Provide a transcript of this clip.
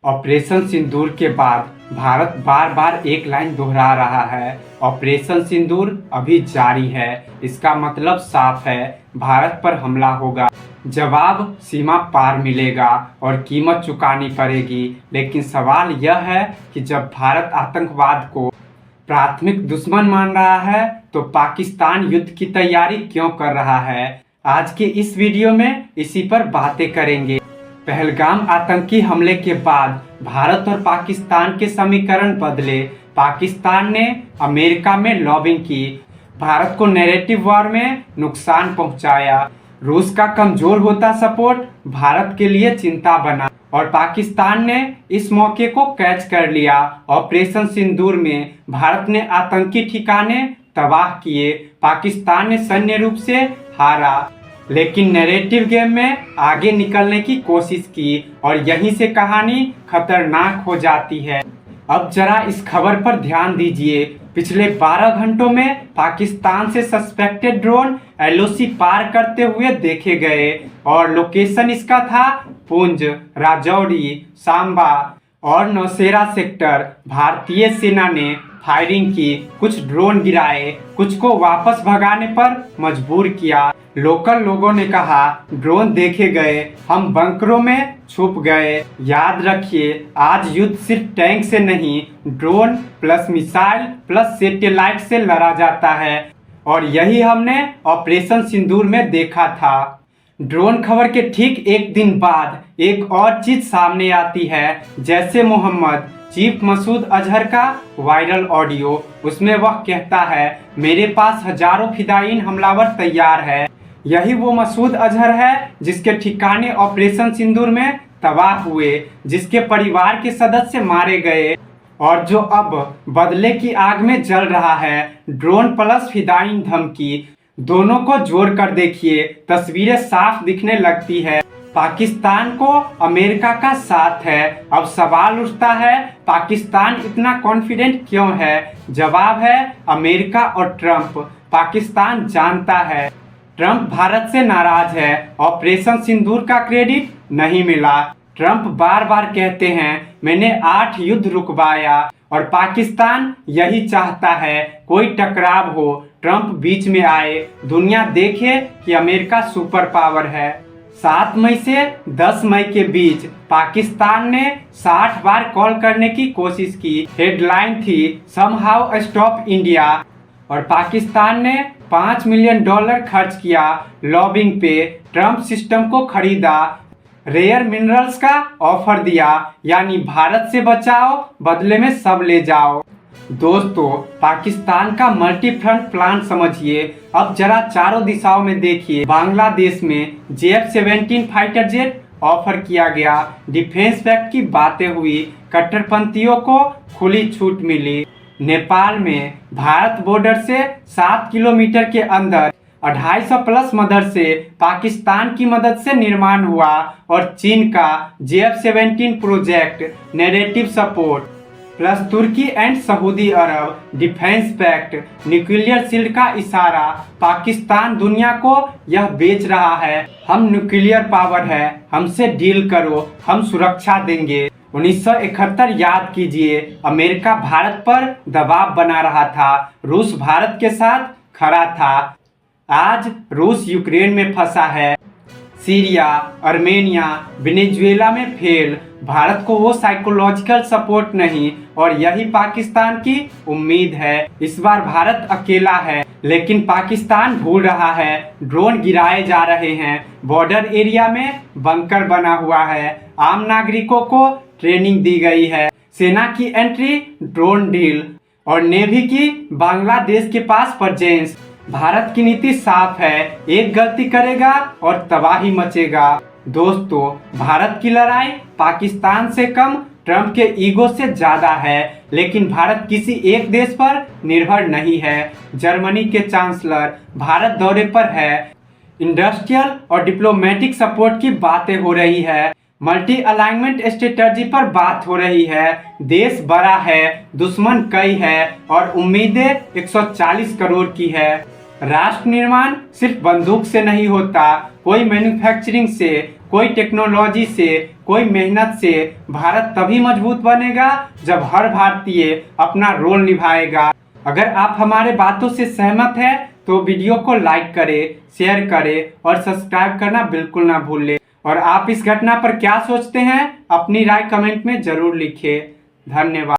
Operation सिंदूर के बाद भारत बार बार एक लाइन दोहरा रहा है। ऑपरेशन सिंदूर अभी जारी है। इसका मतलब साफ है, भारत पर हमला होगा, जवाब सीमा पार मिलेगा और कीमत चुकानी पड़ेगी। लेकिन सवाल यह है कि जब भारत आतंकवाद को प्राथमिक दुश्मन मान रहा है तो पाकिस्तान युद्ध की तैयारी क्यों कर रहा है। आज के इस वीडियो में इसी पर बातें करेंगे। पहलगाम आतंकी हमले के बाद भारत और पाकिस्तान के समीकरण बदले। पाकिस्तान ने अमेरिका में लॉबिंग की, भारत को नैरेटिव वॉर में नुकसान पहुंचाया। रूस का कमजोर होता सपोर्ट भारत के लिए चिंता बना और पाकिस्तान ने इस मौके को कैच कर लिया। ऑपरेशन सिंदूर में भारत ने आतंकी ठिकाने तबाह किए, पाकिस्तान ने सैन्य रूप से हारा, लेकिन नैरेटिव गेम में आगे निकलने की कोशिश की और यहीं से कहानी खतरनाक हो जाती है। अब जरा इस खबर पर ध्यान दीजिए। पिछले 12 घंटों में पाकिस्तान से सस्पेक्टेड ड्रोन एलओसी पार करते हुए देखे गए और लोकेशन इसका था पुंछ, राजौरी, सांबा और नौशेरा सेक्टर। भारतीय सेना ने फायरिंग की, कुछ ड्रोन गिराए, कुछ को वापस भगाने पर मजबूर किया। लोकल लोगों ने कहा ड्रोन देखे गए, हम बंकरों में छुप गए। याद रखिए, आज युद्ध सिर्फ टैंक से नहीं, drone plus missile plus satellite से लड़ा जाता है और यही हमने ऑपरेशन सिंदूर में देखा था। ड्रोन खबर के ठीक एक दिन बाद एक और चीज सामने आती है, जैसे मोहम्मद चीफ मसूद अजहर का वायरल ऑडियो। उसमें वह कहता है मेरे पास हजारों फिदायीन हमलावर तैयार है। यही वो मसूद अजहर है जिसके ठिकाने ऑपरेशन सिंदूर में तबाह हुए, जिसके परिवार के सदस्य मारे गए और जो अब बदले की आग में जल रहा है। ड्रोन प्लस फिदायीन धमकी, दोनों को जोड़कर देखिए, तस्वीरें साफ दिखने लगती है। पाकिस्तान को अमेरिका का साथ है। अब सवाल उठता है पाकिस्तान इतना कॉन्फिडेंट क्यों है। जवाब है अमेरिका और ट्रंप। पाकिस्तान जानता है ट्रंप भारत से नाराज है। ऑपरेशन सिंदूर का क्रेडिट नहीं मिला। ट्रंप बार बार कहते हैं मैंने 8 युद्ध रुकवाया और पाकिस्तान यही चाहता है, कोई टकराव हो, ट्रंप बीच में आए, दुनिया देखे कि अमेरिका सुपर पावर है। 7 मई से 10 मई के बीच पाकिस्तान ने 60 बार कॉल करने की कोशिश की। हेडलाइन थी समहाउ स्टॉप इंडिया और पाकिस्तान ने $5 मिलियन खर्च किया लॉबिंग पे। ट्रंप सिस्टम को खरीदा, रेयर मिनरल्स का ऑफर दिया, यानी भारत से बचाओ बदले में सब ले जाओ। दोस्तों, पाकिस्तान का मल्टी फ्रंट प्लान समझिए। अब जरा चारों दिशाओं में देखिए। बांग्लादेश में JF-17 फाइटर जेट ऑफर किया गया, डिफेंस पैक्ट की बातें हुई, कट्टरपंथियों को खुली छूट मिली। नेपाल में भारत बॉर्डर से 7 किलोमीटर के अंदर 250 प्लस मदरसे पाकिस्तान की मदद से निर्माण हुआ और चीन का JF-17 project, narrative support plus तुर्की एंड सऊदी अरब, डिफेंस पैक्ट, न्यूक्लियर शील्ड का इशारा। पाकिस्तान दुनिया को यह बेच रहा है हम न्यूक्लियर पावर है, हमसे डील करो, हम सुरक्षा देंगे। 1971 याद कीजिए, अमेरिका भारत पर दबाव बना रहा था, रूस भारत के साथ खड़ा था। आज रूस यूक्रेन में फंसा है, सीरिया, आर्मेनिया, वेनेजुएला में फेल। भारत को वो साइकोलॉजिकल सपोर्ट नहीं और यही पाकिस्तान की उम्मीद है। इस बार भारत अकेला है, लेकिन पाकिस्तान भूल रहा है। ड्रोन गिराए जा रहे हैं, बॉर्डर एरिया में बंकर बना हुआ है, आम नागरिकों को ट्रेनिंग दी गई है। सेना की एंट्री, ड्रोन डील और नेवी की बांग्लादेश के पास प्रेजेंस। भारत की नीति साफ है, एक गलती करेगा और तबाही मचेगा। दोस्तों, भारत की लड़ाई पाकिस्तान से कम, ट्रंप के ईगो से ज्यादा है, लेकिन भारत किसी एक देश पर निर्भर नहीं है। जर्मनी के चांसलर भारत दौरे पर है, इंडस्ट्रियल और डिप्लोमेटिक सपोर्ट की बातें हो रही है, मल्टी अलाइनमेंट स्ट्रेटजी पर बात हो रही है। देश बड़ा है, दुश्मन कई है और उम्मीदें 140 करोड़ की है। राष्ट्र निर्माण सिर्फ बंदूक से नहीं होता, कोई मैन्युफैक्चरिंग से, कोई टेक्नोलॉजी से, कोई मेहनत से भारत तभी मजबूत बनेगा जब हर भारतीय अपना रोल निभाएगा। अगर आप हमारे बातों से सहमत हैं तो वीडियो को लाइक करें, शेयर करें और सब्सक्राइब करना बिल्कुल ना भूलें। और आप इस घटना पर क्या सोचते हैं, अपनी राय कमेंट में जरूर लिखें। धन्यवाद।